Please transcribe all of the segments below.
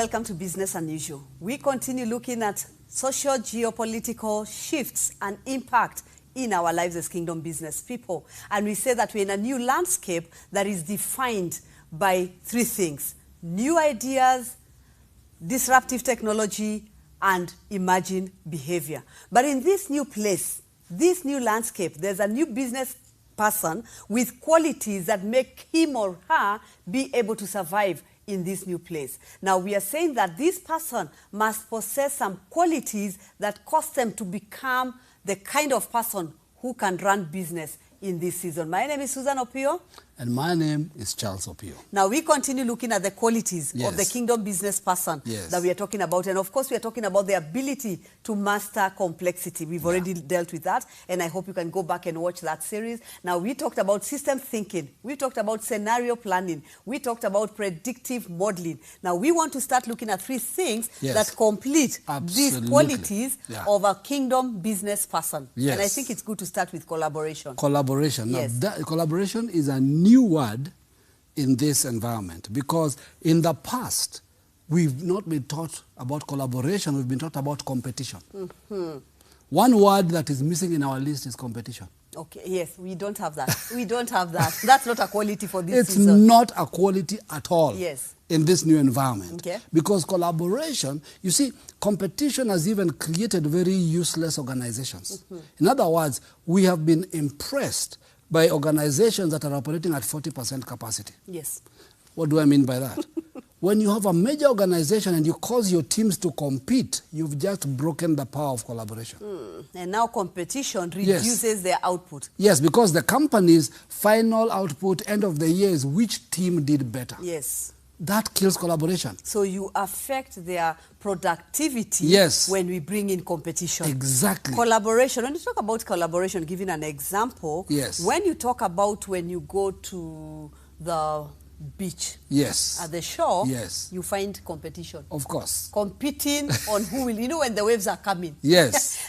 Welcome to Business Unusual. We continue looking at social geopolitical shifts and impact in our lives as kingdom business people. And we say that we're in a new landscape that is defined by three things: new ideas, disruptive technology, and emerging behavior. But in this new place, this new landscape, there's a new business person with qualities that make him or her be able to survive in this new place. Now, we are saying that this person must possess some qualities that cause them to become the kind of person who can run business in this season. My name is Susan Opiyo. And my name is Charles Opiyo. Now, we continue looking at the qualities of the kingdom business person that we are talking about. And of course, we are talking about the ability to master complexity. We've already dealt with that. And I hope you can go back and watch that series. Now, we talked about system thinking. We talked about scenario planning. We talked about predictive modeling. Now, we want to start looking at three things that complete these qualities of a kingdom business person. And I think it's good to start with collaboration. Collaboration. Now, collaboration is a new word in this environment, because in the past we've not been taught about collaboration, we've been taught about competition. One word that is missing in our list is competition. Okay, yes, we don't have that. We don't have that. That's not a quality for this season. It's not a quality at all in this new environment. Because collaboration, you see, competition has even created very useless organizations. In other words, we have been impressed by organizations that are operating at 40% capacity. What do I mean by that? When you have a major organization and you cause your teams to compete, you've just broken the power of collaboration. And now competition reduces their output. Yes, because the company's final output, end of the year, is which team did better. That kills collaboration. So you affect their productivity when we bring in competition. Collaboration, when you talk about collaboration, giving an example, when you talk about when you go to the beach, at the shore, you find competition. Of course. Competing on who will, you know, when the waves are coming.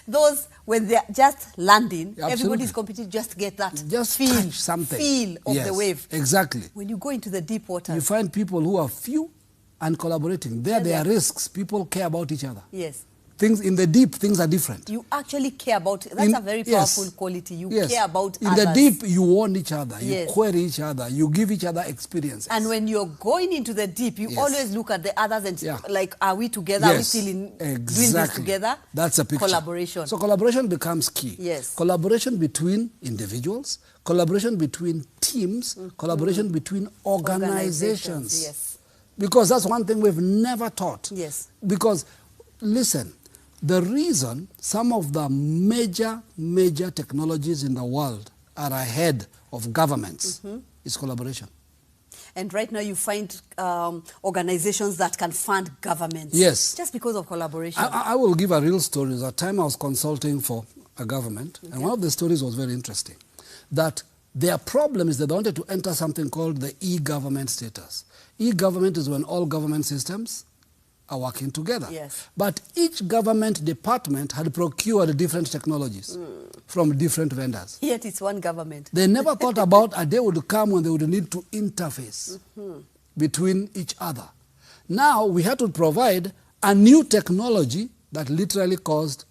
Those, when they're just landing, everybody's competing just to get that feel of the wave. When you go into the deep waters, you find people who are few and collaborating. There are risks. People care about each other. Things in the deep, things are different. You actually care about, that's a very powerful quality. You care about others. In the deep, you warn each other, you query each other, you give each other experiences. And when you're going into the deep, you always look at the others and like, are we together? Are we still doing this together? That's a picture. Collaboration. So collaboration becomes key. Collaboration between individuals, collaboration between teams, collaboration between organizations. Because that's one thing we've never taught. Because, listen, the reason some of the major technologies in the world are ahead of governments is collaboration. And right now you find organizations that can fund governments. Just because of collaboration. I will give a real story. There's a time I was consulting for a government, and one of the stories was very interesting. That their problem is that they wanted to enter something called the e-government status. E-government is when all government systems are working together. But each government department had procured different technologies from different vendors. Yet it's one government. They never thought about a day would come when they would need to interface between each other. Now we had to provide a new technology that literally caused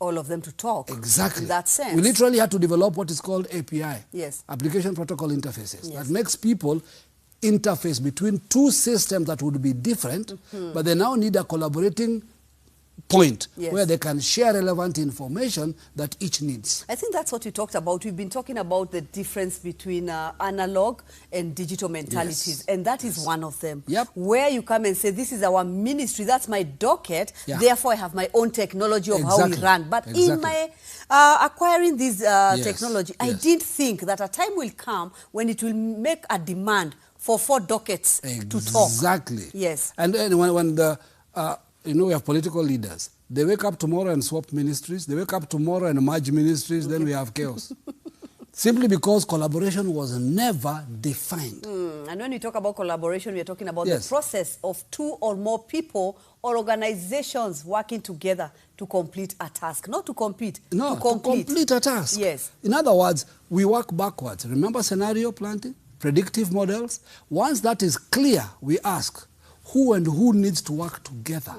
all of them to talk. In that sense. We literally had to develop what is called API, Application Protocol Interfaces, that makes people interface between two systems that would be different, but they now need a collaborating point where they can share relevant information that each needs. I think that's what we talked about. We've been talking about the difference between analog and digital mentalities, and that is one of them. Where you come and say, this is our ministry, that's my docket, therefore I have my own technology of how we run. But in my acquiring this technology, I did think that a time will come when it will make a demand for 4 dockets to talk. And when the, you know, we have political leaders. They wake up tomorrow and swap ministries. They wake up tomorrow and merge ministries. Then we have chaos. Simply because collaboration was never defined. And when we talk about collaboration, we are talking about the process of 2 or more people or organizations working together to complete a task. Not to compete, to complete a task. In other words, we work backwards. Remember scenario planting? Predictive models. Once that is clear, we ask, who and who needs to work together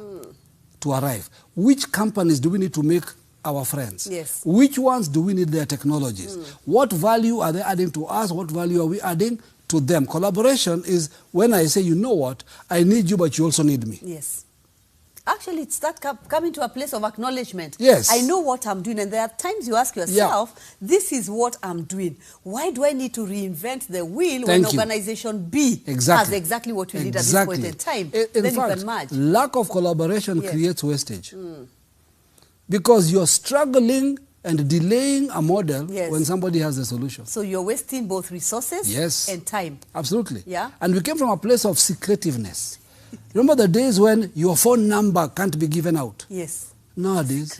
to arrive. Which companies do we need to make our friends? Yes. Which ones do we need their technologies? What value are they adding to us? What value are we adding to them? Collaboration is when I say, you know what, I need you, but you also need me. Yes. Actually, it's that coming to a place of acknowledgement. Yes. I know what I'm doing, and there are times you ask yourself, this is what I'm doing. Why do I need to reinvent the wheel when organization B has exactly what we need at this point in time? In fact, you can merge. Lack of collaboration creates wastage. Because you're struggling and delaying a model when somebody has a solution. So you're wasting both resources and time. Absolutely. Yeah. And we came from a place of secretiveness. Remember the days when your phone number can't be given out? Yes. Nowadays,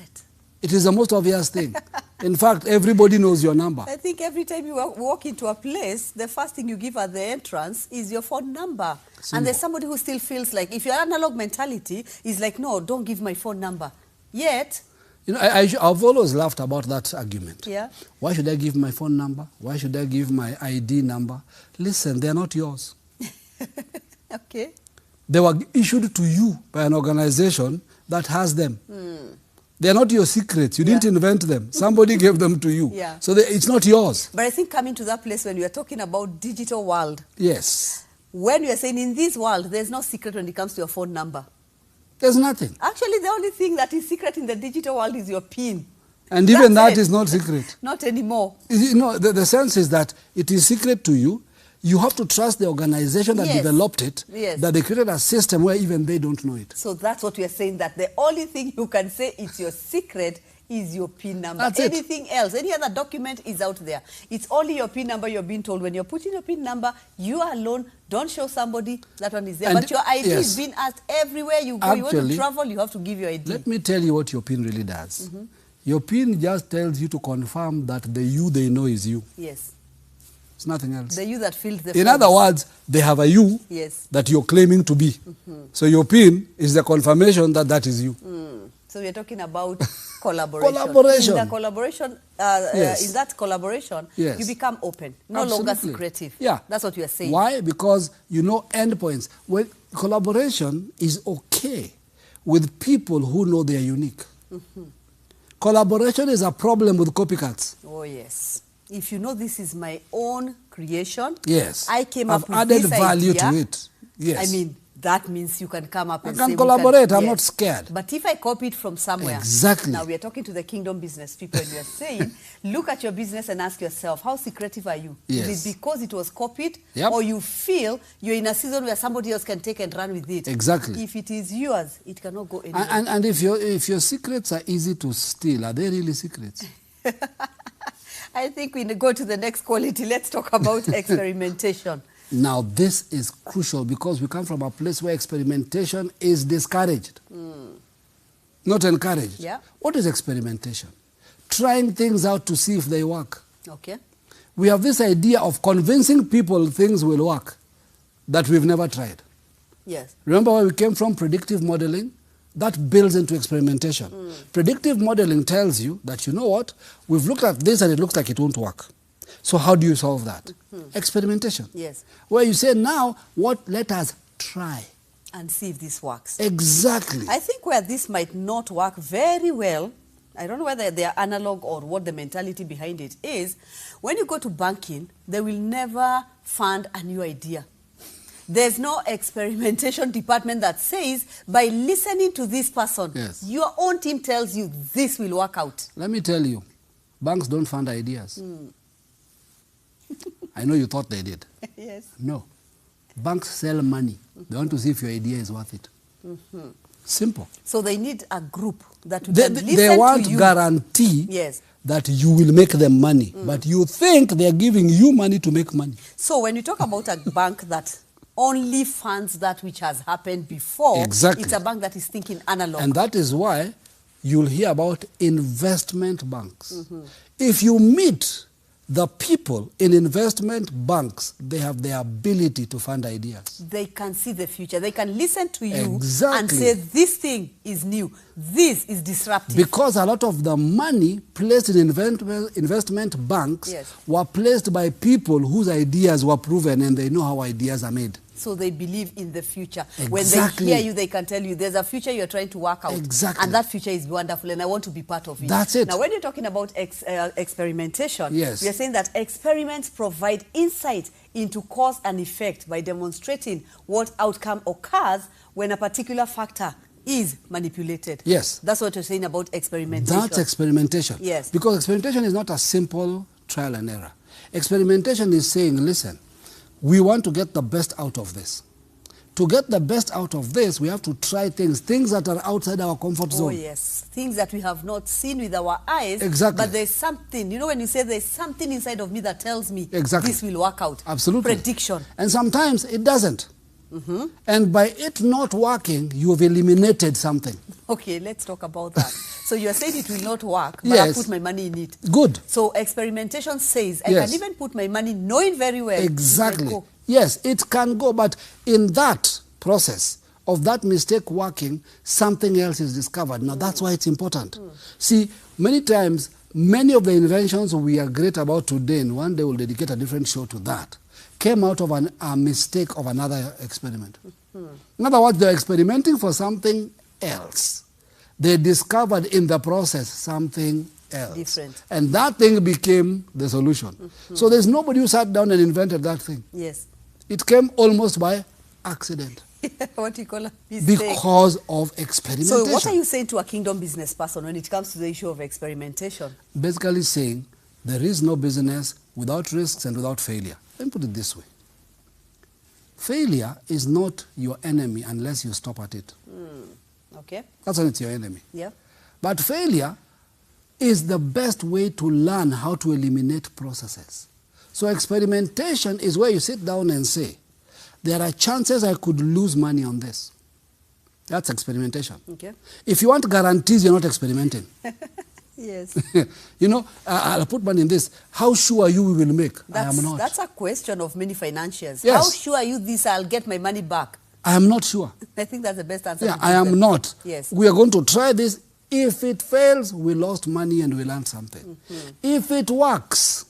it is the most obvious thing. In fact, everybody knows your number. I think every time you walk into a place, the first thing you give at the entrance is your phone number. Simple. And there's somebody who still feels like, if your analog mentality is like, no, don't give my phone number. Yet... You know, I've always laughed about that argument. Yeah. Why should I give my phone number? Why should I give my ID number? Listen, they're not yours. Okay. They were issued to you by an organization that has them. They're not your secrets. You didn't invent them. Somebody gave them to you. Yeah. So it's not yours. But I think coming to that place when we are talking about digital world. Yes. When we are saying in this world, there's no secret when it comes to your phone number. There's nothing. Actually, the only thing that is secret in the digital world is your PIN. And even that is not secret. Not anymore. You know, the sense is that it is secret to you. You have to trust the organization that developed it, that they created a system where even they don't know it. So that's what we are saying, that the only thing you can say it's your secret is your PIN number. That's Anything else, any other document is out there. It's only your PIN number you're being told. When you're putting your PIN number, you are alone. Don't show somebody that one is there. But your ID is being asked everywhere you go. You want to travel, you have to give your ID. Let me tell you what your PIN really does. Your PIN just tells you to confirm that the you they know is you. Yes. It's nothing else. The you that fills the In other words, they have a you that you're claiming to be. So your PIN is the confirmation that that is you. So we're talking about collaboration. Collaboration. In the collaboration, in that collaboration, you become open, no longer secretive. Yeah. That's what we are saying. Why? Because you know endpoints. When collaboration is okay with people who know they are unique. Collaboration is a problem with copycats. Oh, yes. If you know this is my own creation, I came up with added this value idea, to it. Yes. I mean, that means you can come up and say... I can collaborate, I'm not scared. But if I copy it from somewhere... Exactly. Now, we are talking to the kingdom business people, and we are saying, look at your business and ask yourself, how secretive are you? Yes. Is it because it was copied, or you feel you're in a season where somebody else can take and run with it? Exactly. If it is yours, it cannot go anywhere. And if your secrets are easy to steal, are they really secrets? I think we go to the next quality. Let's talk about experimentation. Now, this is crucial because we come from a place where experimentation is discouraged, not encouraged. Yeah. What is experimentation? Trying things out to see if they work. Okay. We have this idea of convincing people things will work that we've never tried. Yes. Remember where we came from? Predictive modeling. That builds into experimentation. Predictive modeling tells you that, you know what, we've looked at this and it looks like it won't work. So how do you solve that? Experimentation. Yes. Where you say, now, let us try. And see if this works. Exactly. I think where this might not work very well, I don't know whether they are analog or what the mentality behind it is, when you go to banking, they will never fund a new idea. There's no experimentation department that says, by listening to this person, your own team tells you this will work out. Let me tell you, banks don't fund ideas. I know you thought they did. Yes. No. Banks sell money. They want to see if your idea is worth it. Simple. So they need a group that can listen to you. They want guarantee that you will make them money. But you think they're giving you money to make money. So when you talk about a bank that only funds that which has happened before, it's a bank that is thinking analog. And that is why you'll hear about investment banks. If you meet the people in investment banks, they have the ability to fund ideas. They can see the future. They can listen to you and say, this thing is new. This is disruptive. Because a lot of the money placed in investment banks were placed by people whose ideas were proven and they know how ideas are made. so they believe in the future. Exactly. When they hear you, they can tell you there's a future you're trying to work out. Exactly. And that future is wonderful, and I want to be part of it. That's it. Now, when you're talking about experimentation, yes, we are saying that experiments provide insight into cause and effect by demonstrating what outcome occurs when a particular factor is manipulated. Yes. That's what you're saying about experimentation. That's experimentation. Yes. Because experimentation is not a simple trial and error. Experimentation is saying, listen, we want to get the best out of this. To get the best out of this, we have to try things that are outside our comfort zone. Oh, yes. Things that we have not seen with our eyes. Exactly. But there's something, you know, when you say there's something inside of me that tells me exactly. this will work out. Absolutely. Prediction. And sometimes it doesn't. And by it not working, you have eliminated something. Okay, let's talk about that. So you're saying it will not work, but yes. I put my money in it. Good. So experimentation says I yes. can even put my money knowing very well. Exactly. Yes, it can go, but in that process of that mistake working, something else is discovered. Now that's why it's important. See, many times, many of the inventions we are great about today, and one day we'll dedicate a different show to that, came out of a mistake of another experiment. In other words, they're experimenting for something else. They discovered in the process something else. Different. And that thing became the solution. So there's nobody who sat down and invented that thing. Yes. It came almost by accident. What do you call a mistake? Because of experimentation. So what are you saying to a kingdom business person when it comes to the issue of experimentation? Basically saying there is no business without risks and without failure. Let me put it this way. Failure is not your enemy unless you stop at it. Okay. That's when it's your enemy. Yeah. But failure is the best way to learn how to eliminate processes. So experimentation is where you sit down and say, there are chances I could lose money on this. That's experimentation. Okay. If you want guarantees, you're not experimenting. Yes. You know, I'll put money in this. How sure are you we will make? I am not. That's a question of many financiers. Yes. How sure are you this I'll get my money back? I am not sure. I think that's the best answer. Yeah, I am not. Yes. We are going to try this. If it fails, we lost money and we learned something. If it works,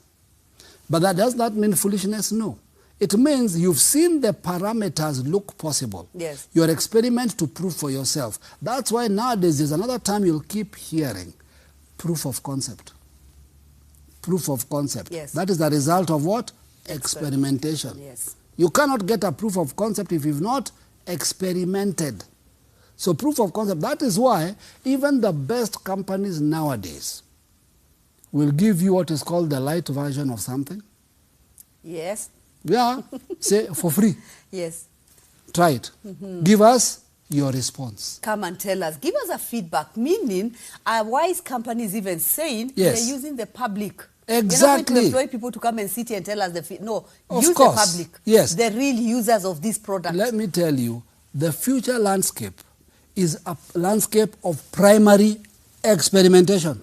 but that does not mean foolishness, no. It means you've seen the parameters look possible. Yes. Your experiment to prove for yourself. That's why nowadays there's another time you'll keep hearing proof of concept. Proof of concept. Yes. That is the result of what? Experimentation. Yes. You cannot get a proof of concept if you've not experimented. So proof of concept, that is why even the best companies nowadays will give you what is called the light version of something. Yes. Yeah, say for free. Yes. Try it. Give us your response. Come and tell us. Give us a feedback, meaning a wise company is even saying yes. they're using the public. Exactly. You're not going to employ people to come and sit here and tell us no, of use course. the public. Yes. The real users of this product. Let me tell you, the future landscape is a landscape of primary experimentation.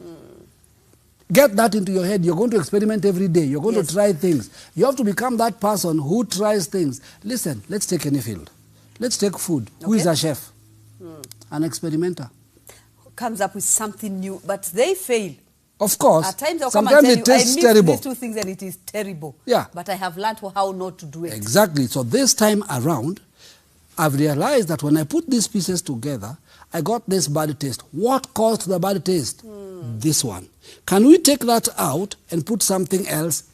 Get that into your head. You're going to experiment every day. You're going yes. to try things. You have to become that person who tries things. Listen, let's take any field. Let's take food. Okay. Who is a chef? An experimenter. Comes up with something new, but they fail. Of course. At times they'll sometimes come and tell it tastes you, I terrible. these two things and it is terrible. Yeah. But I have learned how not to do it. Exactly. So this time around, I've realized that when I put these pieces together, I got this bad taste. What caused the bad taste? This one. Can we take that out and put something else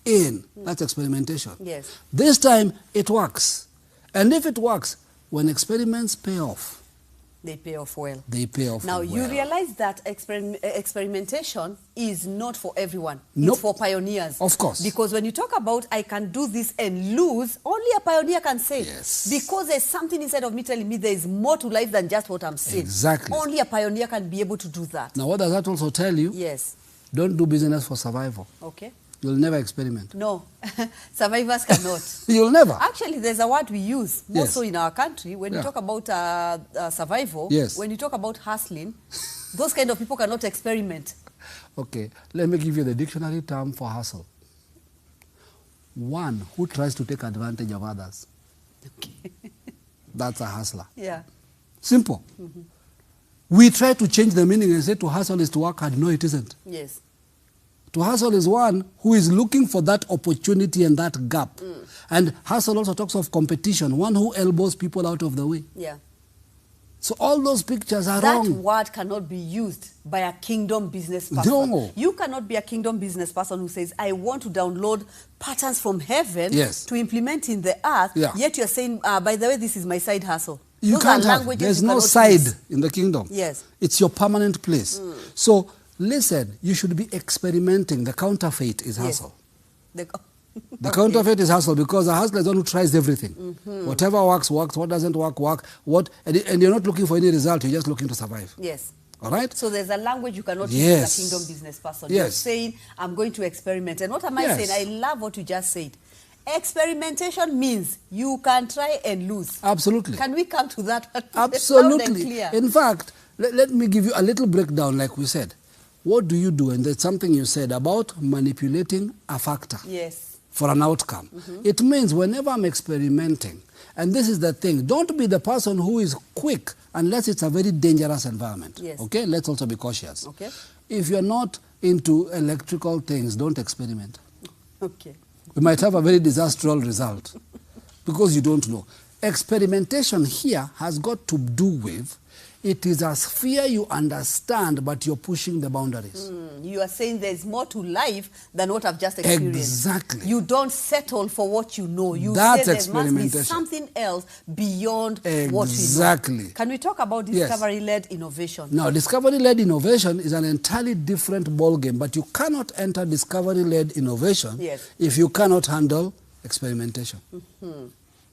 in? That's experimentation. Yes. This time, it works. And if it works, when experiments pay off, they pay off well. They pay off now, well. you realize that experimentation is not for everyone. Nope. It's for pioneers. Of course. Because when you talk about I can do this and lose, only a pioneer can say. Yes. Because there's something inside of me telling me there is more to life than just what I'm saying. Exactly. Only a pioneer can be able to do that. Now, what does that also tell you? Yes. Don't do business for survival. Okay. You'll never experiment. No. Survivors cannot. You'll never. Actually, there's a word we use, more yes. so in our country, when you talk about survival, yes. when you talk about hustling, those kind of people cannot experiment. Okay, let me give you the dictionary term for hustle. One who tries to take advantage of others. Okay. That's a hustler. Yeah. Simple. We try to change the meaning and say to hustle is to work hard. No, it isn't. Yes. To hustle is one who is looking for that opportunity and that gap. And hustle also talks of competition, one who elbows people out of the way. Yeah. So all those pictures are that wrong. That word cannot be used by a kingdom business person. No. You cannot be a kingdom business person who says, I want to download patterns from heaven to implement in the earth, yet you're saying, by the way, this is my side hustle. You Those can't have, there's no side in the kingdom. Yes. It's your permanent place. So listen, you should be experimenting. The counterfeit is hustle. The counterfeit is hustle, because a hustler is one who tries everything. Whatever works, works. What doesn't work, work. And you're not looking for any result. You're just looking to survive. Yes. All right? So there's a language you cannot use as a kingdom business person. You're saying, I'm going to experiment. And what am I saying? I love what you just said. Experimentation means you can try and lose. Absolutely. Can we come to that? Absolutely. In fact, let me give you a little breakdown, like we said. What do you do? And there's something you said about manipulating a factor. Yes. For an outcome. It means whenever I'm experimenting, and this is the thing, don't be the person who is quick unless it's a very dangerous environment. Yes. Okay? Let's also be cautious. Okay. If you're not into electrical things, don't experiment. Okay. You might have a very disastrous result because you don't know. Experimentation here has got to do with, it is a sphere you understand, but you're pushing the boundaries. You are saying there's more to life than what I've just experienced. Exactly. You don't settle for what you know. You That's say there must be something else beyond what we know. Exactly. Can we talk about discovery-led innovation? Now, discovery-led innovation is an entirely different ballgame, but you cannot enter discovery-led innovation if you cannot handle experimentation.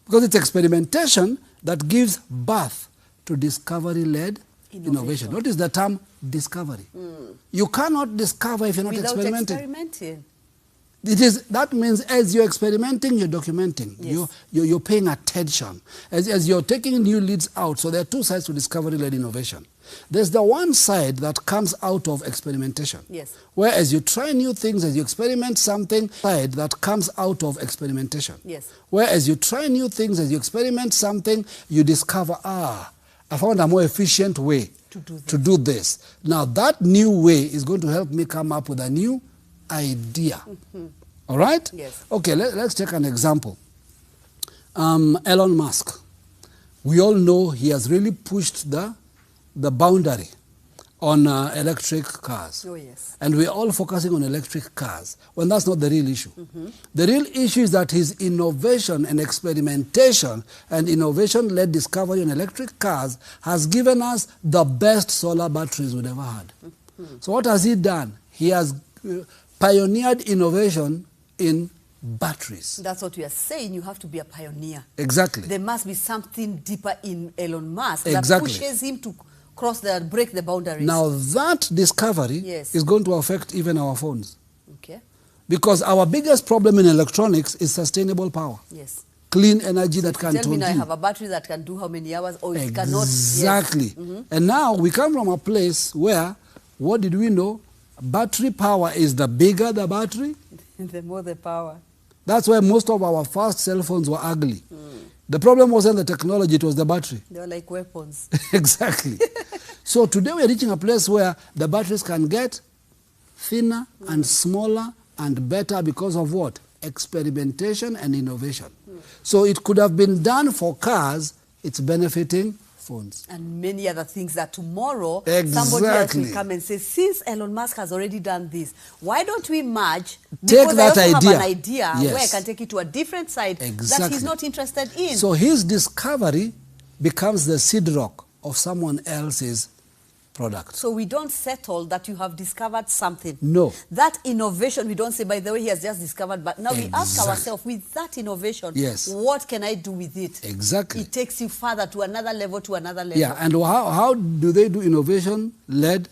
Because it's experimentation that gives birth to discovery-led innovation. Notice the term discovery. You cannot discover if you're not experimenting. That means as you're experimenting, you're documenting. You're paying attention. As you're taking new leads out. So there are two sides to discovery-led innovation. There's the one side that comes out of experimentation. Where as you try new things, as you experiment something, side that comes out of experimentation. Where as you try new things, as you experiment something, you discover, I found a more efficient way to do this. Now, that new way is going to help me come up with a new idea. All right? Okay, let's take an example. Elon Musk. We all know he has really pushed the boundary on electric cars. And we're all focusing on electric cars, when that's not the real issue. The real issue is that his innovation and experimentation and innovation-led discovery on electric cars has given us the best solar batteries we've ever had. So what has he done? He has pioneered innovation in batteries. That's what we are saying. You have to be a pioneer. Exactly. There must be something deeper in Elon Musk that pushes him to break the boundaries. Now that discovery is going to affect even our phones. Because our biggest problem in electronics is sustainable power. Clean energy that can tell me now I have a battery that can do how many hours, or it cannot. Exactly. And now we come from a place where, what did we know? Battery power is the bigger the battery, the more the power. That's why most of our first cell phones were ugly. The problem wasn't the technology, it was the battery. They were like weapons. Exactly. So today we're reaching a place where the batteries can get thinner and smaller and better because of what? Experimentation and innovation. So it could have been done for cars, it's benefiting phones. And many other things that tomorrow somebody else will come and say, since Elon Musk has already done this, why don't we merge? Take that I idea. Have an idea where I can take it to a different side that he's not interested in. So his discovery becomes the seed rock of someone else's product. So we don't settle that you have discovered something. No. That innovation, we don't say, by the way, he has just discovered, but now we ask ourselves, with that innovation, what can I do with it? Exactly. It takes you further to another level, Yeah, and how do they do innovation-led,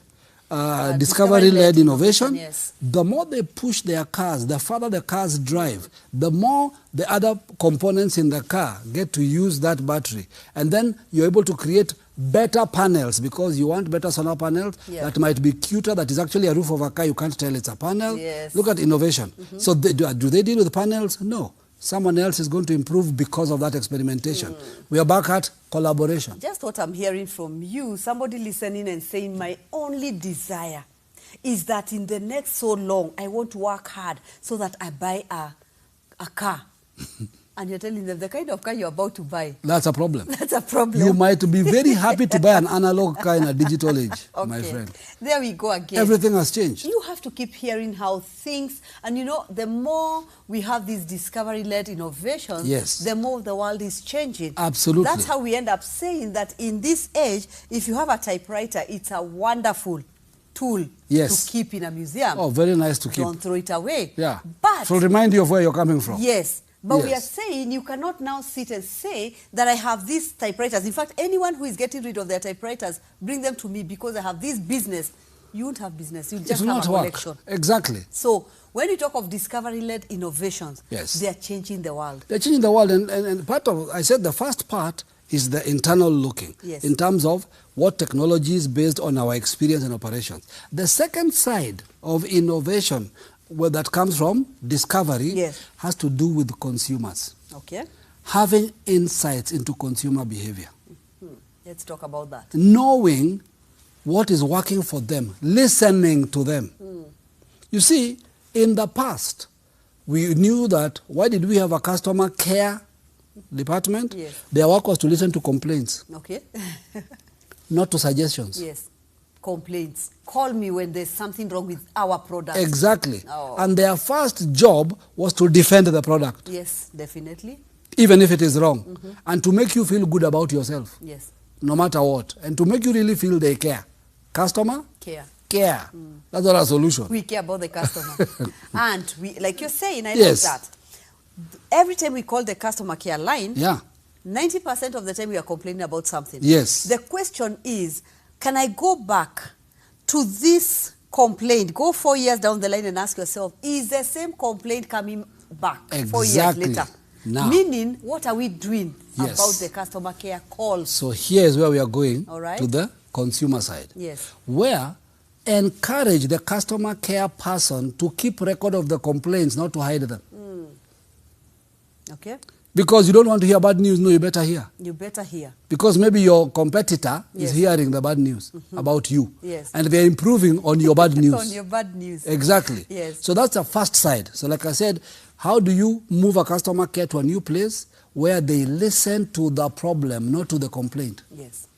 discovery-led innovation? The more they push their cars, the further the cars drive, the more the other components in the car get to use that battery. And then you're able to create better panels, because you want better solar panels that might be cuter, that is actually a roof of a car, you can't tell it's a panel. Look at innovation. So do they deal with panels? No. Someone else is going to improve because of that experimentation. We are back at collaboration. Just what I'm hearing from you, somebody listening and saying, my only desire is that in the next so long, I want to work hard so that I buy a car. And you're telling them the kind of car you're about to buy. That's a problem. That's a problem. You might be very happy to buy an analog car in a digital age, my friend. There we go again. Everything has changed. You have to keep hearing how things, and you know, the more we have these discovery-led innovations, yes, the more the world is changing. Absolutely. That's how we end up saying that in this age, if you have a typewriter, it's a wonderful tool, yes, to keep in a museum. Oh, very nice to keep. Don't throw it away. Yeah. But so remind you of where you're coming from. Yes. But yes, we are saying you cannot now sit and say that I have these typewriters. In fact, anyone who is getting rid of their typewriters, bring them to me because I have this business. You won't have business. You'll just have a collection. Exactly. So when you talk of discovery-led innovations, yes, they are changing the world. They're changing the world. And part of, I said the first part is the internal looking, yes, in terms of what technology is based on our experience and operations. The second side of innovation, where that comes from discovery, yes, has to do with consumers. Okay. Having insights into consumer behavior. Mm-hmm. Let's talk about that. Knowing what is working for them, listening to them. Mm. You see, in the past, we knew that, why did we have a customer care department? Yes. Their work was to listen to complaints. Okay. Not to suggestions. Yes. Complaints. Call me when there's something wrong with our product. Exactly. Oh. And their first job was to defend the product. Yes, definitely. Even if it is wrong. Mm-hmm. And to make you feel good about yourself. Yes. No matter what. And to make you really feel they care. Customer? Care. Care. Mm. That's not a solution. We care about the customer. And we, like you're saying, I yes, know that. Every time we call the customer care line, yeah, 90% of the time we are complaining about something. Yes. The question is, can I go back to this complaint, go 4 years down the line and ask yourself, is the same complaint coming back exactly 4 years later? Now. Meaning, what are we doing yes, about the customer care calls? So here is where we are going, all right, to the consumer side. Yes. Where encourage the customer care person to keep record of the complaints, not to hide them. Mm. Okay. Because you don't want to hear bad news, no, you better hear. You better hear. Because maybe your competitor yes, is hearing the bad news about you. Yes. And they're improving on your bad news. On your bad news. Exactly. Yes. So that's the first side. So like I said, how do you move a customer care to a new place where they listen to the problem, not to the complaint? Yes.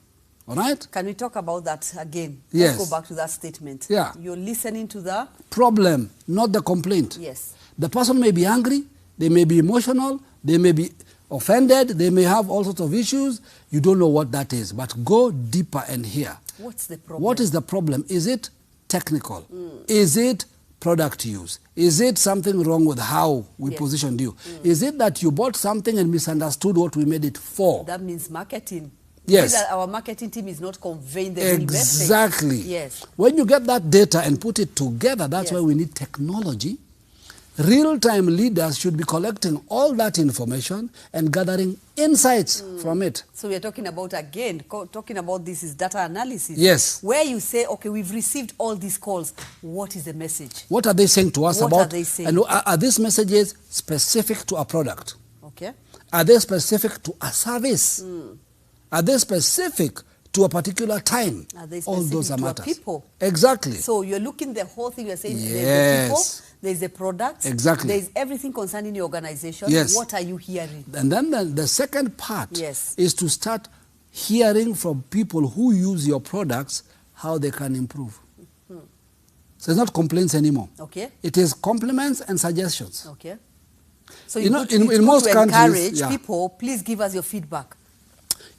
All right? Can we talk about that again? Yes. Let's go back to that statement. Yeah. You're listening to the problem, not the complaint. Yes. The person may be angry, they may be emotional, they may be offended, they may have all sorts of issues. You don't know what that is, but go deeper and hear. What's the problem? What is the problem? Is it technical? Is it product use? Is it something wrong with how we yes, positioned you? Is it that you bought something and misunderstood what we made it for? That means marketing. Yes. That our marketing team is not conveying the real message. Exactly. Yes. When you get that data and put it together, that's yes, why we need technology. Real-time leaders should be collecting all that information and gathering insights from it. So we are talking about, again, talking about this is data analysis. Yes. Where you say, okay, we've received all these calls. What is the message? What are they saying to us what about? Are they saying? And are these messages specific to a product? Okay. Are they specific to a service? Are they specific to a particular time? Are they specific all those are to matters. a people? Exactly. So you're looking the whole thing, you're saying yes, there's the people, there's the products, exactly, there's everything concerning your organization. Yes. What are you hearing? And then the second part yes, is to start hearing from people who use your products how they can improve. So it's not complaints anymore. Okay. It is compliments and suggestions. Okay. So you know, in most countries, encourage people, please give us your feedback.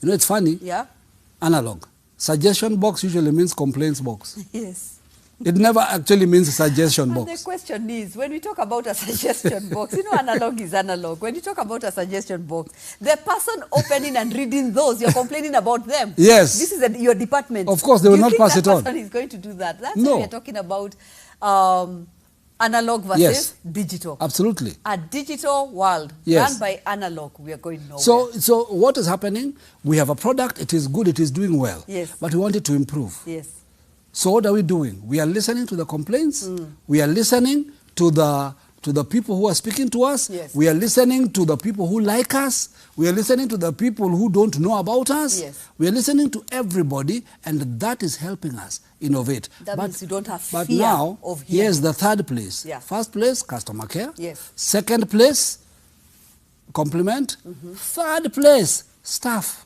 You know, it's funny. Yeah. Analog. Suggestion box usually means complaints box. Yes. It never actually means suggestion and box. The question is, when we talk about a suggestion box, you know, analog is analog. When you talk about a suggestion box, the person opening and reading those, you're complaining about them. Yes. This is your department. Of course, they will not pass it on. that person is going to do that? That's no. why we're talking about analog versus yes, digital. Absolutely. A digital world yes, run by analog, we are going nowhere. So what is happening? We have a product, it is good, it is doing well. Yes. But we want it to improve. Yes. So what are we doing? We are listening to the complaints. We are listening to the to the people who are speaking to us. Yes. We are listening to the people who like us. We are listening to the people who don't know about us. Yes. We are listening to everybody, and that is helping us innovate. That means you don't have fear but now, of hearing. here's the third place. Yeah. First place, customer care. Yes. Second place, compliment. Third place, staff.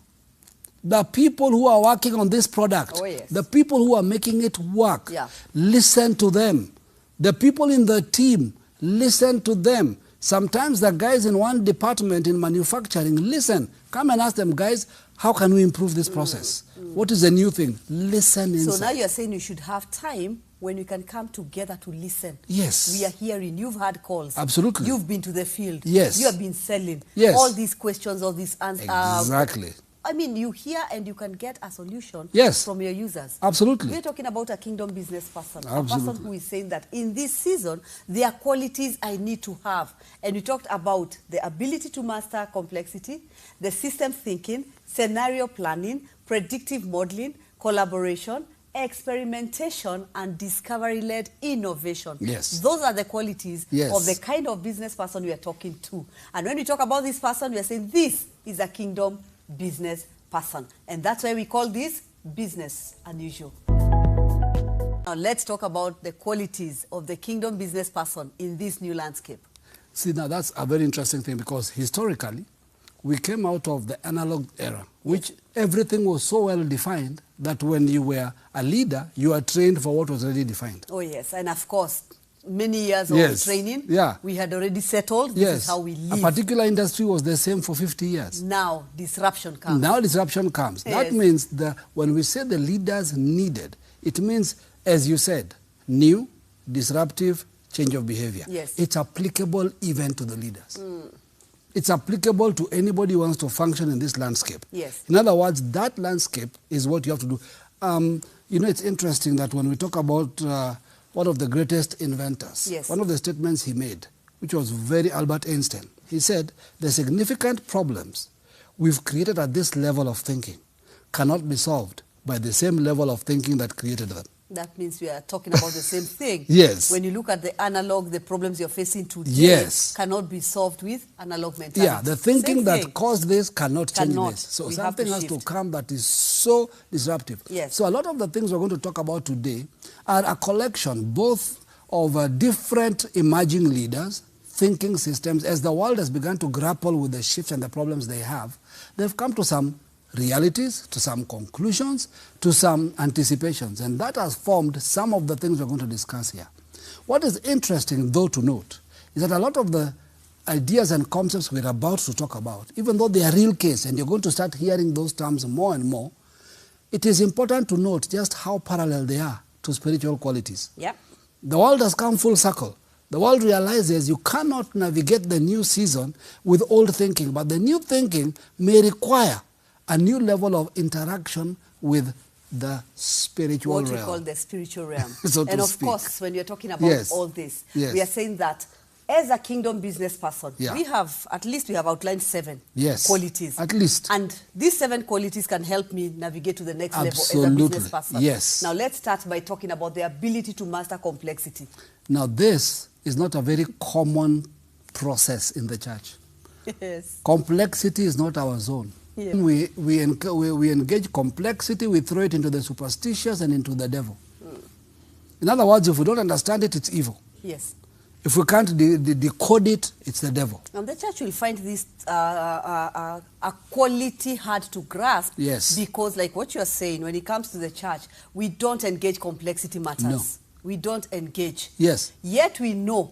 The people who are working on this product, oh, yes. the people who are making it work, yeah. listen to them. The people in the team, listen to them. Sometimes the guys in one department in manufacturing, listen. Come and ask them, guys, how can we improve this process? What is the new thing? Listen inside. So now you're saying you should have time when you can come together to listen. Yes. We are hearing. You've had calls. Absolutely. You've been to the field. Yes. You have been selling. Yes. All these questions, all these answers. Exactly. I mean, you hear and you can get a solution yes. from your users. Absolutely. We're talking about a kingdom business person. Absolutely. A person who is saying that in this season, there are qualities I need to have. And we talked about the ability to master complexity, the system thinking, scenario planning, predictive modeling, collaboration, experimentation, and discovery-led innovation. Yes. Those are the qualities yes. of the kind of business person we are talking to. And when we talk about this person, we are saying this is a kingdom business person. And that's why we call this business unusual. Now let's talk about the qualities of the kingdom business person in this new landscape. See, now that's a very interesting thing, because historically, we came out of the analog era, which everything was so well defined that when you were a leader, you were trained for what was already defined. Oh yes, and of course, many years yes. of training, yeah. we had already settled, this is how we live. A particular industry was the same for 50 years. Now disruption comes. Now disruption comes. Yes. That means that when we say the leaders needed, it means, as you said, new, disruptive, change of behavior. Yes. It's applicable even to the leaders. It's applicable to anybody who wants to function in this landscape. Yes. In other words, that landscape is what you have to do. You know, it's interesting that when we talk about one of the greatest inventors, yes. one of the statements he made, which was very Albert Einstein, he said, the significant problems we've created at this level of thinking cannot be solved by the same level of thinking that created them. That means we are talking about the same thing. Yes. When you look at the analog, the problems you're facing today yes. cannot be solved with analog mentality. Yeah, the thinking that caused this cannot change this. So we something has to come that is so disruptive. Yes. So a lot of the things we're going to talk about today are a collection both of different emerging leaders, thinking systems. As the world has begun to grapple with the shifts and the problems they have, they've come to some realities, to some conclusions, to some anticipations. And that has formed some of the things we're going to discuss here. What is interesting, though, to note is that a lot of the ideas and concepts we're about to talk about, even though they are real case, and you're going to start hearing those terms more and more, it is important to note just how parallel they are to spiritual qualities. Yep. The world has come full circle. The world realizes you cannot navigate the new season with old thinking, but the new thinking may require a new level of interaction with the spiritual realm. What we call the spiritual realm. So and of speak. course, when you're talking about yes. all this, yes. we are saying that as a kingdom business person, yeah. we have outlined 7 yes. qualities. At least. And these 7 qualities can help me navigate to the next Absolutely. level as a business person. Yes. Now let's start by talking about the ability to master complexity. Now this is not a very common process in the church. Yes. Complexity is not our zone. Yeah. We engage complexity, we throw it into the superstitious and into the devil. In other words, if we don't understand it, it's evil. Yes. If we can't decode it, it's the devil. And the church will find this a quality hard to grasp. Yes. Because like what you're saying, when it comes to the church, we don't engage complexity matters. No. We don't engage. Yes. Yet we know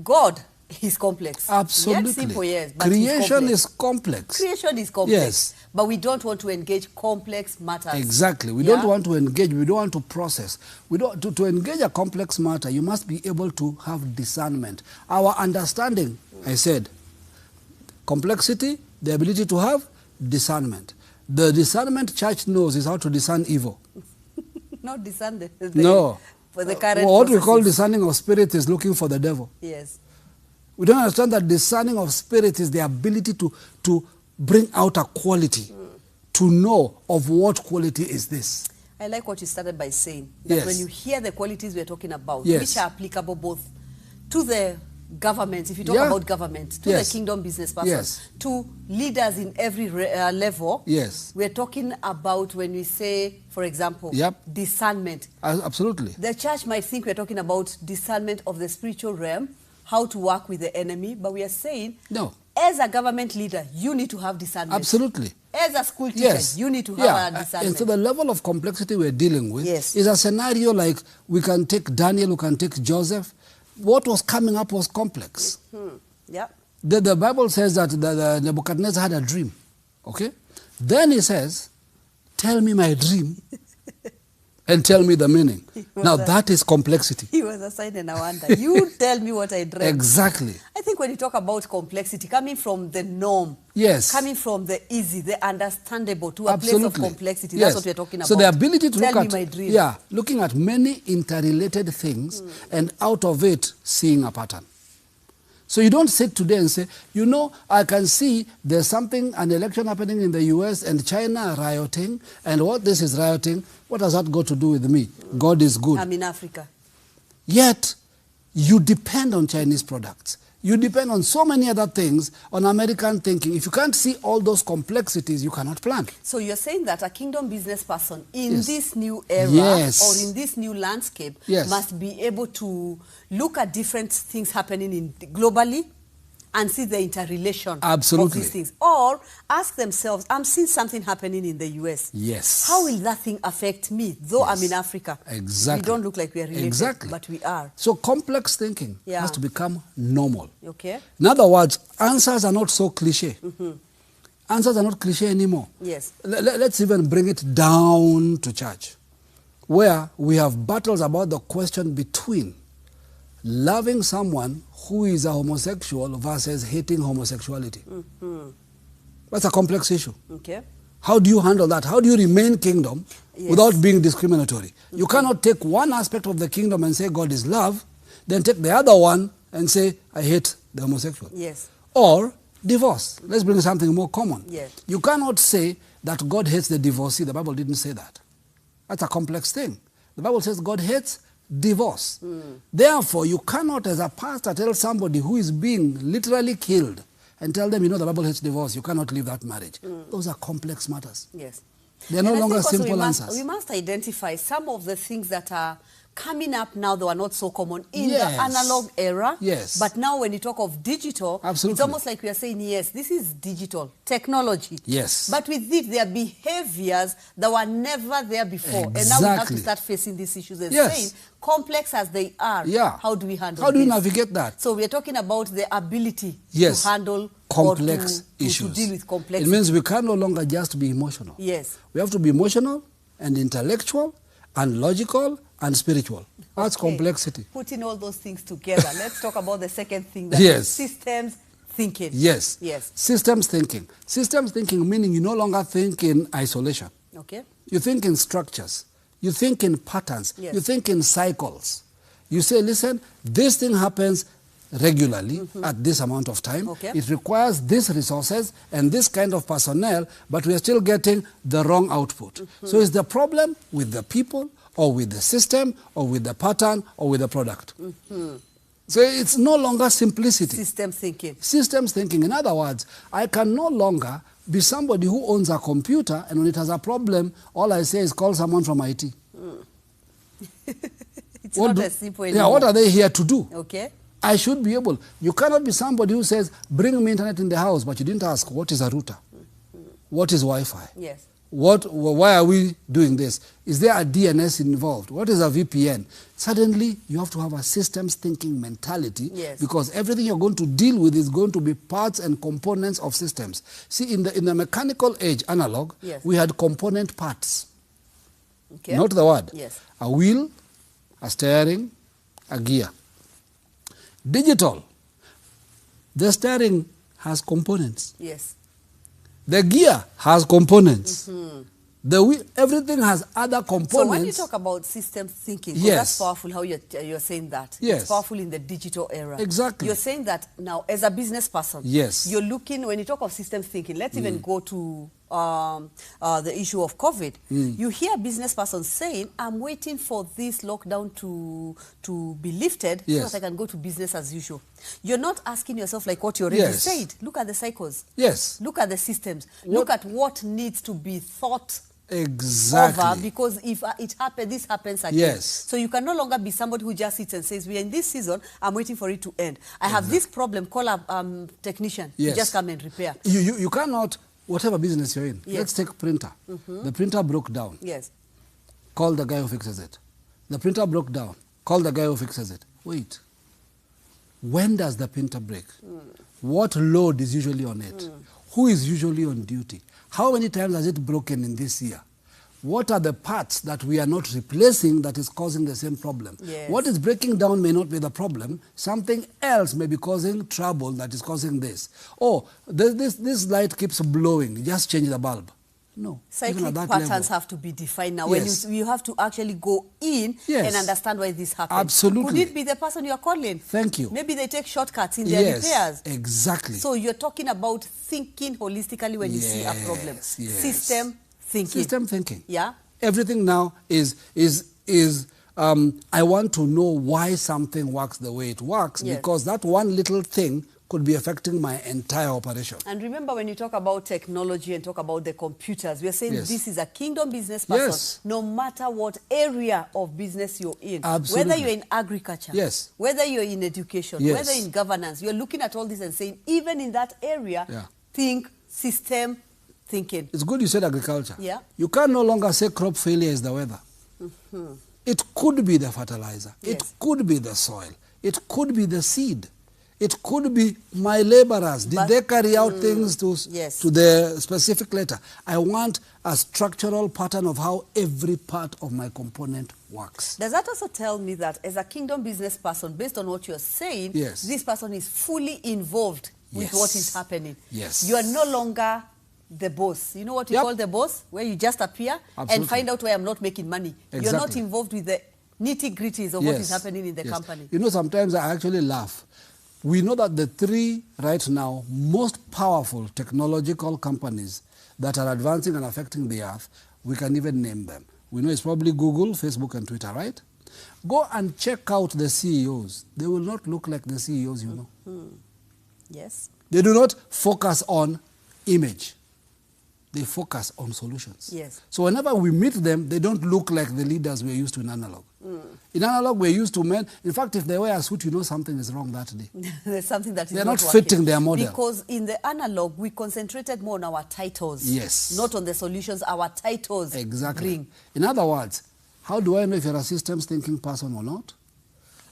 God is complex. Absolutely. Yet simple, yes, but Creation is complex. Creation is complex. Yes. But we don't want to engage complex matters. Exactly. We don't want to engage. We don't want to process. To engage a complex matter, you must be able to have discernment. Our understanding, I said, complexity, the ability to have discernment. The discernment church knows is how to discern evil. Not discern no. For the current what processes. we call discerning of spirit is looking for the devil. Yes. We don't understand that discerning of spirit is the ability to bring out a quality, to know of what quality is this. I like what you started by saying, that yes. when you hear the qualities we're talking about, yes. which are applicable both to the government, if you talk about government, to the kingdom business person, to leaders in every level, we're talking about when we say, for example, discernment. Absolutely. The church might think we're talking about discernment of the spiritual realm, how to work with the enemy, but we are saying, no, as a government leader, you need to have discernment. Absolutely. As a school teacher, you need to have a discernment. And so the level of complexity we're dealing with is a scenario like we can take Daniel, we can take Joseph. What was coming up was complex. The Bible says that the Nebuchadnezzar had a dream. Okay? Then he says, tell me my dream and tell me the meaning. Now that is complexity. He was a sign and a wonder. You tell me what I dreamt. Exactly. I think when you talk about complexity, coming from the norm, coming from the easy, the understandable to a place of complexity, that's what we're talking about. So the ability to tell look me my dream. Looking at many interrelated things and out of it seeing a pattern. So you don't sit today and say, you know, I can see there's something, an election happening in the US and China rioting, and what this is rioting, what does that got to do with me? God is good. I'm in Africa. Yet, you depend on Chinese products. You depend on so many other things, on American thinking. If you can't see all those complexities, you cannot plan. So you're saying that a kingdom business person in this new era or in this new landscape must be able to look at different things happening globally and see the interrelation of these things. Or ask themselves, I'm seeing something happening in the US. Yes. How will that thing affect me, though I'm in Africa? Exactly. We don't look like we are related, but we are. So complex thinking has to become normal. Okay. In other words, answers are not so cliche. Answers are not cliche anymore. Yes. Let's even bring it down to church, where we have battles about the question between loving someone who is a homosexual versus hating homosexuality. That's a complex issue. Okay. How do you handle that? How do you remain kingdom without being discriminatory? You cannot take one aspect of the kingdom and say God is love, then take the other one and say I hate the homosexual. Yes. Or divorce. Let's bring something more common. Yes. You cannot say that God hates the divorcee. The Bible didn't say that. That's a complex thing. The Bible says God hates divorce. Therefore, you cannot, as a pastor, tell somebody who is being literally killed and tell them, you know, the Bible hates divorce. You cannot leave that marriage. Those are complex matters. Yes. They're no longer simple answers. We must identify some of the things that are coming up now that were not so common in the analog era. Yes. But now when you talk of digital, it's almost like we are saying, yes, this is digital technology. Yes. But with it, there are behaviors that were never there before. And now we have to start facing these issues and saying, complex as they are, how do we handle How do we navigate that? So we're talking about the ability to handle complex issues. To deal with complexity. It means we can no longer just be emotional. Yes. We have to be emotional and intellectual and logical and spiritual. That's complexity. Putting all those things together, let's talk about the second thing, that is systems thinking. Yes. Systems thinking. Systems thinking meaning you no longer think in isolation. Okay. You think in structures. You think in patterns. You think in cycles. You say, listen, this thing happens regularly at this amount of time. It requires these resources and this kind of personnel, but we are still getting the wrong output. So is the problem with the people or with the system or with the pattern or with the product? So it's no longer simplicity. System thinking. Systems thinking. In other words, I can no longer be somebody who owns a computer and when it has a problem, all I say is call someone from IT. It's not as simple anymore. Yeah, what are they here to do? Okay. I should be able. You cannot be somebody who says, bring me internet in the house, but you didn't ask, what is a router? What is Wi-Fi? Yes. Why are we doing this? Is there a DNS involved? What is a VPN? Suddenly, you have to have a systems thinking mentality because everything you're going to deal with is going to be parts and components of systems. See, in the mechanical age, analog, we had component parts. Okay. Note the word. Yes. A wheel, a steering, a gear. Digital, the steering has components. Yes. The gear has components. The wheel, everything has other components. So when you talk about systems thinking, that's powerful how you're saying that. Yes. It's powerful in the digital era. Exactly. You're saying that now as a business person, you're looking, when you talk of systems thinking, let's even go to the issue of COVID, you hear business persons saying, I'm waiting for this lockdown to be lifted so that I can go to business as usual. You're not asking yourself like what you already said. Look at the cycles. Yes. Look at the systems. Look at what needs to be thought over, because if it happens, this happens again. Yes. So you can no longer be somebody who just sits and says, we are in this season, I'm waiting for it to end. I have this problem, call a technician. Yes. Just come and repair. You cannot, whatever business you're in, let's take printer. The printer broke down. Yes. Call the guy who fixes it. The printer broke down. Call the guy who fixes it. Wait. When does the printer break? What load is usually on it? Who is usually on duty? How many times has it broken in this year? What are the parts that we are not replacing that is causing the same problem? Yes. What is breaking down may not be the problem. Something else may be causing trouble that is causing this. Oh, this light keeps blowing. Just change the bulb. No. Cyclic patterns have to be defined now. Yes. When you have to actually go in and understand why this happens. Absolutely. Could it be the person you are calling? Thank you. Maybe they take shortcuts in their repairs. Exactly. So you're talking about thinking holistically when you see a problem. System thinking. System thinking. Yeah. Everything now is I want to know why something works the way it works because that one little thing could be affecting my entire operation. And remember, when you talk about technology and talk about the computers, we are saying this is a kingdom business person, no matter what area of business you're in. Absolutely. Whether you're in agriculture, whether you're in education, whether in governance, you're looking at all this and saying, even in that area, think system thinking. It's good you said agriculture. Yeah. You can no longer say crop failure is the weather. It could be the fertilizer. It could be the soil. It could be the seed. It could be my laborers. Did they carry out things to the specific letter? I want a structural pattern of how every part of my component works. Does that also tell me that as a kingdom business person, based on what you're saying, this person is fully involved with what is happening? Yes. You are no longer the boss. You know what you call the boss? Where you just appear and find out where I'm not making money. You're not involved with the nitty-gritties of what is happening in the company. You know, sometimes I actually laugh. We know that the three right now most powerful technological companies that are advancing and affecting the earth, we can even name them. We know it's probably Google, Facebook, and Twitter, right? Go and check out the CEOs. They will not look like the CEOs you know. Yes. They do not focus on image. They focus on solutions. Yes. So whenever we meet them, they don't look like the leaders we're used to in analog. In analog, we're used to men. In fact, if they wear a suit, you know something is wrong that day. There's something that is They're not not fitting working. their model. Because in the analog, we concentrated more on our titles. Yes. Not on the solutions our titles bring. In other words, how do I know if you're a systems thinking person or not?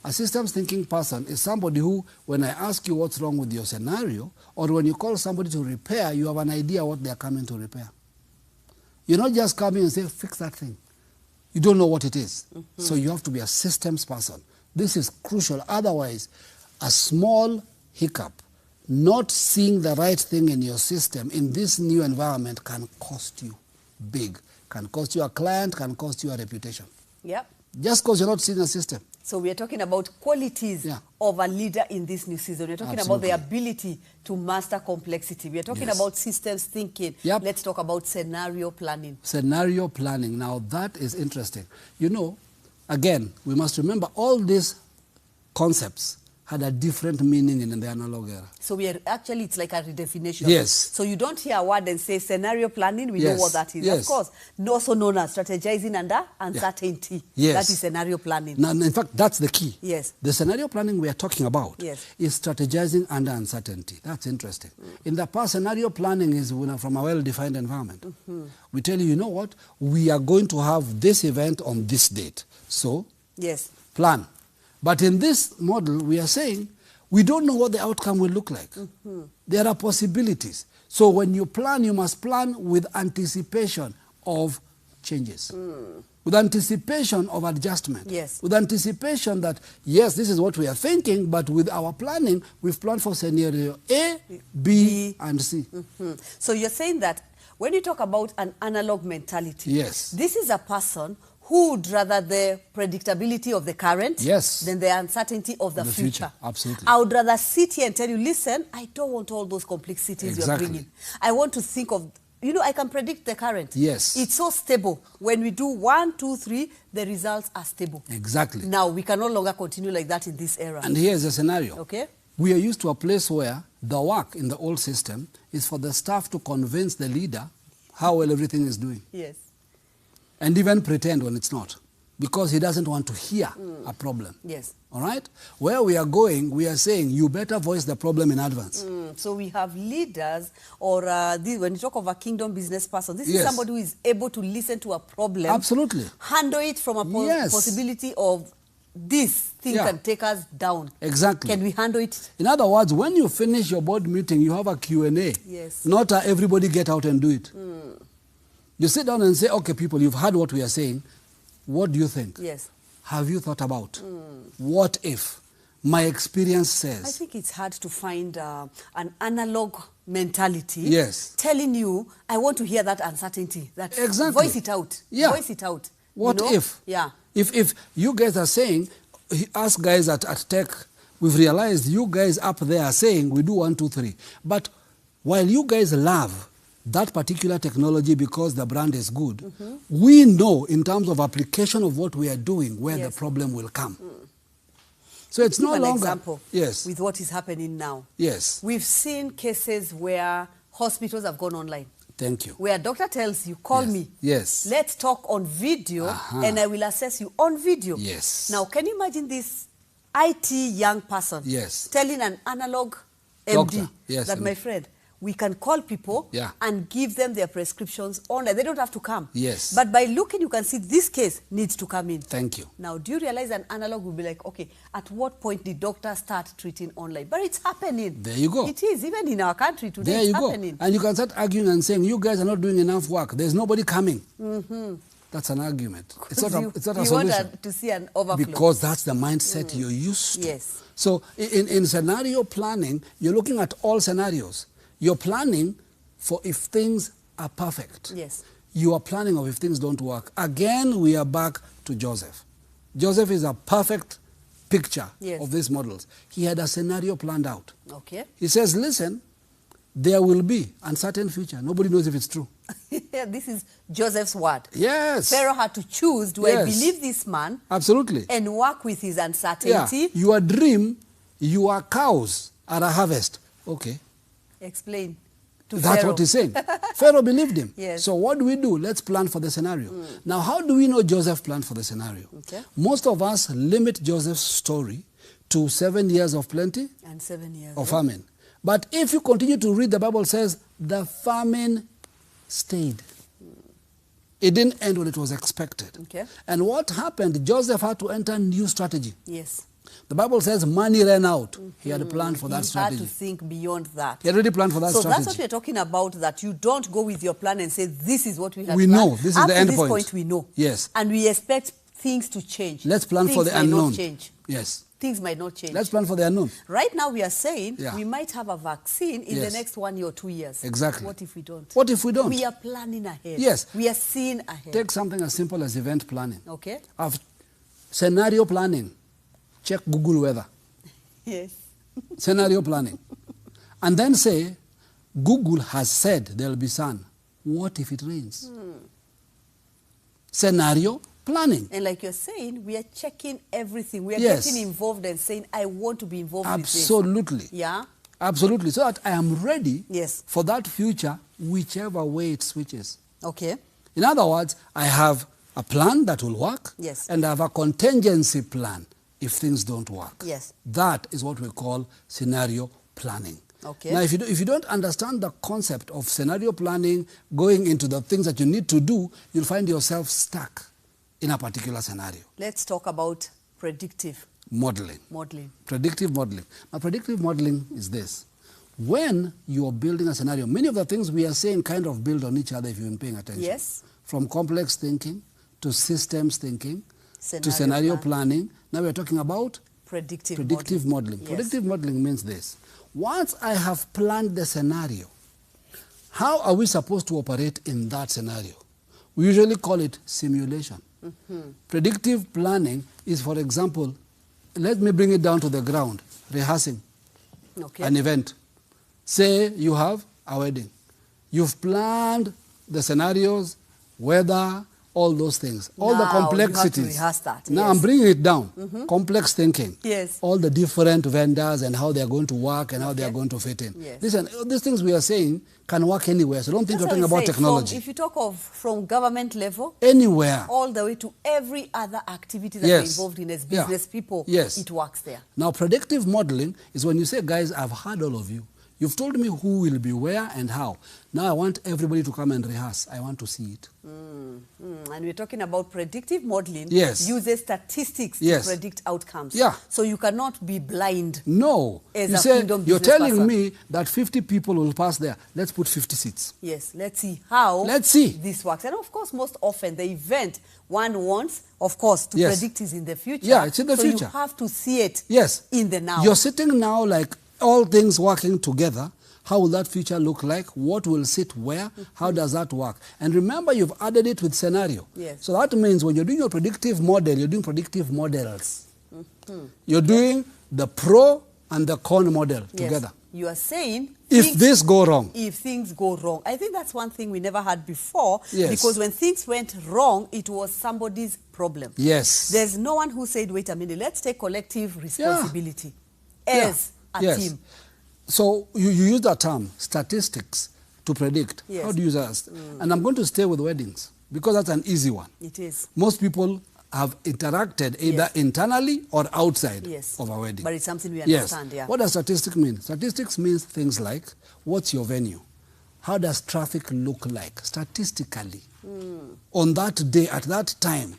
A systems thinking person is somebody who, when I ask you what's wrong with your scenario, or when you call somebody to repair, you have an idea what they're coming to repair. You're not just coming and say, fix that thing. You don't know what it is. So you have to be a systems person. This is crucial. Otherwise, a small hiccup, not seeing the right thing in your system in this new environment can cost you big. Can cost you a client, can cost you a reputation. Yep. Just because you're not seeing the system. So we are talking about qualities of a leader in this new season. We're talking about the ability to master complexity. We are talking about systems thinking. Let's talk about scenario planning. Scenario planning. Now that is interesting. You know, again, we must remember all these concepts had a different meaning in the analog era. So we are actually, it's like a redefinition. Yes. So you don't hear a word and say scenario planning, we know what that is. Of course, also known as strategizing under uncertainty. That is scenario planning. Now, in fact, that's the key. Yes. The scenario planning we are talking about is strategizing under uncertainty. That's interesting. In the past, scenario planning is from a well-defined environment. We tell you, you know what, we are going to have this event on this date. So, plan. But in this model, we are saying, we don't know what the outcome will look like. There are possibilities. So when you plan, you must plan with anticipation of changes. With anticipation of adjustment. With anticipation that, yes, this is what we are thinking, but with our planning, we've planned for scenario A, B, and C. So you're saying that when you talk about an analog mentality, this is a person who would rather the predictability of the current than the uncertainty of the future. Absolutely. I would rather sit here and tell you, listen, I don't want all those complexities you're bringing. I want to think of, you know, I can predict the current. Yes. It's so stable. When we do 1, 2, 3, the results are stable. Exactly. Now, we can no longer continue like that in this era. And here's a scenario. Okay. We are used to a place where the work in the old system is for the staff to convince the leader how well everything is doing. Yes. And even pretend when it's not, because he doesn't want to hear a problem. Yes. All right? Where we are going, we are saying you better voice the problem in advance. So we have leaders, or when you talk of a kingdom business person, this Yes. is somebody who is able to listen to a problem. Absolutely. Handle it from a possibility of this thing can take us down. Exactly. Can we handle it? In other words, when you finish your board meeting, you have a Q&A. Yes. Not everybody get out and do it. You sit down and say, okay, people, you've heard what we are saying. What do you think? Yes. Have you thought about? What if? My experience says. I think it's hard to find an analog mentality. Yes. Telling you, I want to hear that uncertainty. That Exactly. Voice it out. Yeah. Voice it out. What you know? if? Yeah. If you guys are saying, us guys at Tech, we've realized you guys up there are saying we do 1, 2, 3. But while you guys love that particular technology because the brand is good, we know in terms of application of what we are doing where the problem will come. So it's no longer... example with what is happening now. Yes. We've seen cases where hospitals have gone online. Thank you. Where a doctor tells you, call me. Yes. Let's talk on video and I will assess you on video. Yes. Now, can you imagine this IT young person telling an analog MD that, my friend, we can call people and give them their prescriptions online. They don't have to come. Yes. But by looking, you can see this case needs to come in. Thank you. Now, do you realize an analog will be like, okay, at what point did doctors start treating online? But it's happening. There you go. It is. Even in our country today, there it's you happening. Go. And you can start arguing and saying, you guys are not doing enough work. There's nobody coming. That's an argument. It's not a solution. You want to see an overflow. Because that's the mindset you're used to. Yes. So in scenario planning, you're looking at all scenarios. You're planning for if things are perfect. Yes. You are planning of if things don't work. Again, we are back to Joseph. Joseph is a perfect picture of these models. He had a scenario planned out. Okay. He says, listen, there will be uncertain future. Nobody knows if it's true. This is Joseph's word. Yes. Pharaoh had to choose, do I believe this man? Absolutely. And work with his uncertainty? Yeah. Your dream, your cows are a harvest. Okay. Explain. That's what he's saying. Pharaoh believed him. Yes. So what do? Let's plan for the scenario. Now, how do we know Joseph planned for the scenario? Okay. Most of us limit Joseph's story to 7 years of plenty and 7 years of famine. But if you continue to read, the Bible says the famine stayed. It didn't end when it was expected. Okay. And what happened? Joseph had to enter a new strategy. Yes. The Bible says money ran out. He had planned for that strategy. He had to think beyond that. He had already planned for that strategy. So that's what we're talking about, that you don't go with your plan and say, this is what we have We planned. know. This is the end point. Up to this point, we know. Yes. And we expect things to change. Let's plan for the unknown. Things might not change. Yes. Things might not change. Let's plan for the unknown. Right now, we are saying we might have a vaccine in the next 1 year or 2 years. Exactly. What if we don't? What if we don't? We are planning ahead. Yes. We are seeing ahead. Take something as simple as event planning. Okay. Scenario planning. Check Google weather. Yes. Scenario planning. And then say, Google has said there will be sun. What if it rains? Scenario planning. And like you're saying, we are checking everything. We are getting involved and saying, I want to be involved with this. Absolutely. Yeah. Absolutely. So that I am ready for that future, whichever way it switches. Okay. In other words, I have a plan that will work. Yes. And I have a contingency plan if things don't work. Yes. That is what we call scenario planning. Okay. Now, if you don't understand the concept of scenario planning, going into the things that you need to do, you'll find yourself stuck in a particular scenario. Let's talk about predictive modeling. Predictive modeling. Now, predictive modeling is this. When you are building a scenario, many of the things we are saying kind of build on each other if you've been paying attention. Yes. From complex thinking to systems thinking to scenario planning. Now we're talking about predictive modeling. Yes. Predictive modeling means this. Once I have planned the scenario, how are we supposed to operate in that scenario? We usually call it simulation. Predictive planning is, for example, let me bring it down to the ground, rehearsing an event. Say you have a wedding. You've planned the scenarios, weather, all those things, all the complexities. You have to rehearse that. Now I'm bringing it down. Complex thinking. Yes. All the different vendors and how they're going to work and how they're going to fit in. Yes. Listen, these things we are saying can work anywhere. So don't think you're talking about technology. If you talk of from government level, anywhere, all the way to every other activity that we're involved in as business people, it works there. Now, predictive modeling is when you say, guys, I've heard all of you. You've told me who will be where and how. Now I want everybody to come and rehearse. I want to see it. And we're talking about predictive modeling. Yes. Uses statistics to predict outcomes. Yeah. So you cannot be blind. No. As you a say, kingdom you're business telling person. me that 50 people will pass there. Let's put 50 seats. Yes. Let's see how this works. And of course, most often the event one wants, of course, to predict is in the future. Yeah, it's in the future. So you have to see it in the now. You're sitting now like all things working together. How will that future look like? What will sit where? How does that work? And remember, you've added it with scenario. Yes. So that means when you're doing your predictive model, you're doing predictive models. You're doing the pro and the con model together. You are saying if this go wrong. If things go wrong. I think that's one thing we never had before. Yes. Because when things went wrong, it was somebody's problem. Yes. There's no one who said, wait a minute, let's take collective responsibility as a team. So you use that term, statistics, to predict. Yes. How do you use that? And I'm going to stay with weddings because that's an easy one. It is. Most people have interacted either internally or outside of a wedding. But it's something we understand, What does statistics mean? Statistics means things like, what's your venue? How does traffic look like statistically? On that day, at that time,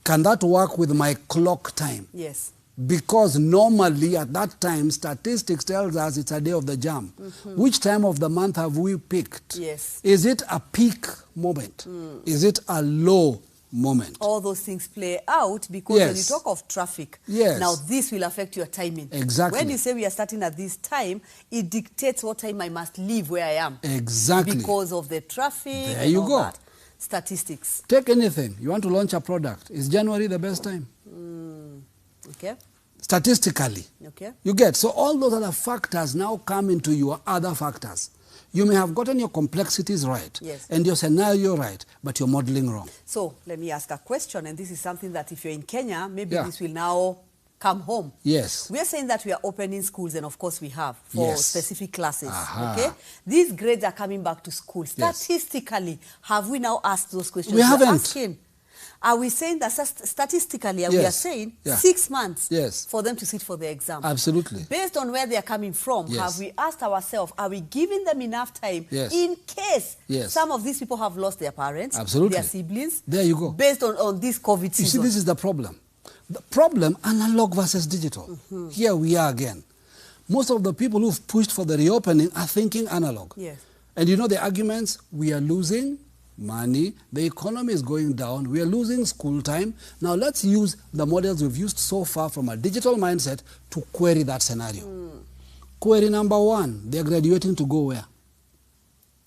can that work with my clock time? Yes. Because normally at that time, statistics tells us it's a day of the jam. Which time of the month have we picked? Yes. Is it a peak moment? Is it a low moment? All those things play out because when you talk of traffic, now this will affect your timing. Exactly. When you say we are starting at this time, it dictates what time I must leave where I am. Exactly. Because of the traffic there you go. That. Statistics. Take anything. You want to launch a product. Is January the best time? Okay. Statistically. Okay. You get. So all those other factors now come into your other factors. You may have gotten your complexities right and your scenario right, but you're modeling wrong. So let me ask a question, and this is something that if you're in Kenya, maybe this will now come home. Yes. We are saying that we are opening schools, and of course we have for specific classes. Okay. These grades are coming back to school. Statistically, have we now asked those questions? We haven't. Are we saying that statistically, we are saying 6 months for them to sit for the exam? Absolutely. Based on where they are coming from, have we asked ourselves, are we giving them enough time in case some of these people have lost their parents, their siblings? There you go. Based on this COVID season. You see, this is the problem. The problem, analog versus digital. Here we are again. Most of the people who've pushed for the reopening are thinking analog. Yes. And you know the arguments, we are losing money, the economy is going down, we are losing school time. Now let's use the models we've used so far from a digital mindset to query that scenario. Query number one, they're graduating to go where?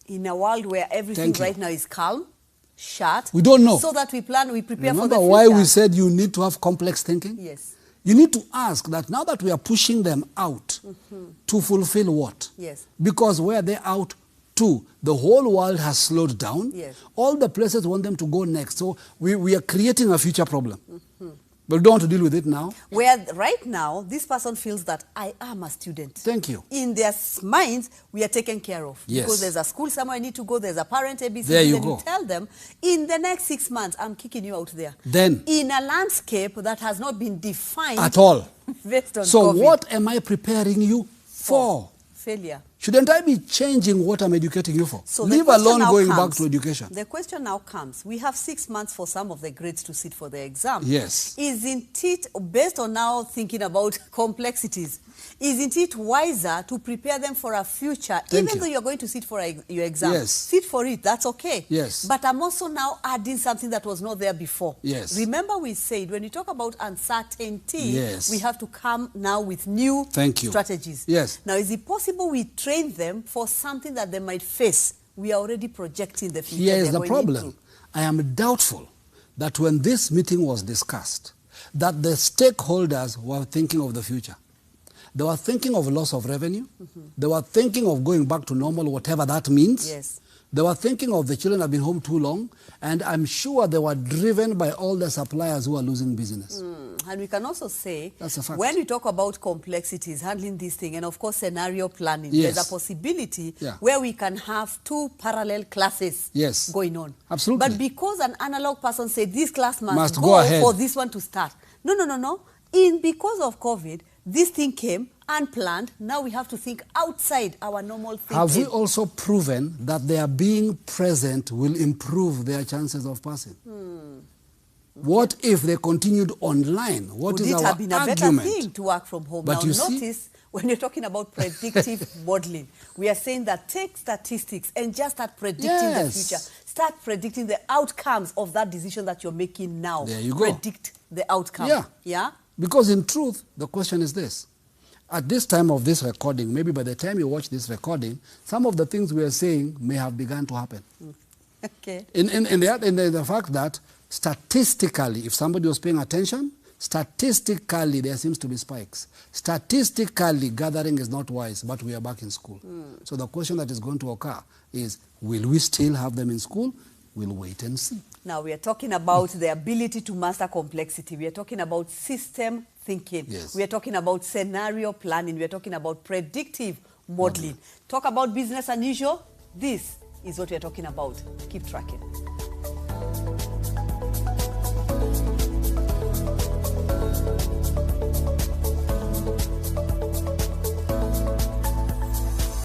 In a world where everything right now is calm, shut. We don't know. So that we plan, we prepare for the future. Remember why we said you need to have complex thinking? Yes. You need to ask that now that we are pushing them out to fulfill what? Yes. Because where they're out to, the whole world has slowed down. Yes. All the places want them to go next. So we are creating a future problem. But we don't want to deal with it now. Where right now, this person feels that I am a student. Thank you. In their minds, we are taken care of. Yes. Because there's a school somewhere I need to go, there's a parent ABC. There you then go. You tell them, in the next 6 months, I'm kicking you out there. Then. In a landscape that has not been defined. At all. Based on so COVID. What am I preparing you for? Failure. Shouldn't I be changing what I'm educating you for? So leave alone going back to education. The question now comes, we have 6 months for some of the grades to sit for the exam. Yes. Isn't it, based on now thinking about complexities, isn't it wiser to prepare them for a future, even though you're going to sit for your exam? Yes. Sit for it, that's okay. Yes. But I'm also now adding something that was not there before. Yes. Remember we said, when you talk about uncertainty, yes. we have to come now with new strategies. Yes. Now, is it possible we train them for something that they might face? We are already projecting the future. Here is the problem. I am doubtful that when this meeting was discussed, that the stakeholders were thinking of the future. They were thinking of loss of revenue. They were thinking of going back to normal, whatever that means. Yes. They were thinking of the children have been home too long, and I'm sure they were driven by all the suppliers who are losing business. And we can also say, that's a fact. When we talk about complexities, handling this thing, and of course scenario planning, yes. there's a possibility where we can have two parallel classes going on. Absolutely. But because an analog person said this class must go ahead for this one to start. No. Because of COVID, this thing came unplanned. Now we have to think outside our normal thinking. Have we also proven that their being present will improve their chances of passing? What if they continued online? What is our argument? Would it have been a better thing to work from home? But now notice, when you're talking about predictive modeling, we are saying that take statistics and just start predicting the future. Start predicting the outcomes of that decision that you're making now. There you go. Predict the outcome. Yeah? Because in truth, the question is this. At this time of this recording, maybe by the time you watch this recording, some of the things we are saying may have begun to happen. Okay. In the fact that statistically, if somebody was paying attention, statistically there seems to be spikes. Statistically, gathering is not wise, but we are back in school. So the question that is going to occur is, will we still have them in school? We'll wait and see. Now, we are talking about the ability to master complexity. We are talking about system thinking. Yes. We are talking about scenario planning. We are talking about predictive modeling. Talk about business unusual. This is what we are talking about. Keep tracking.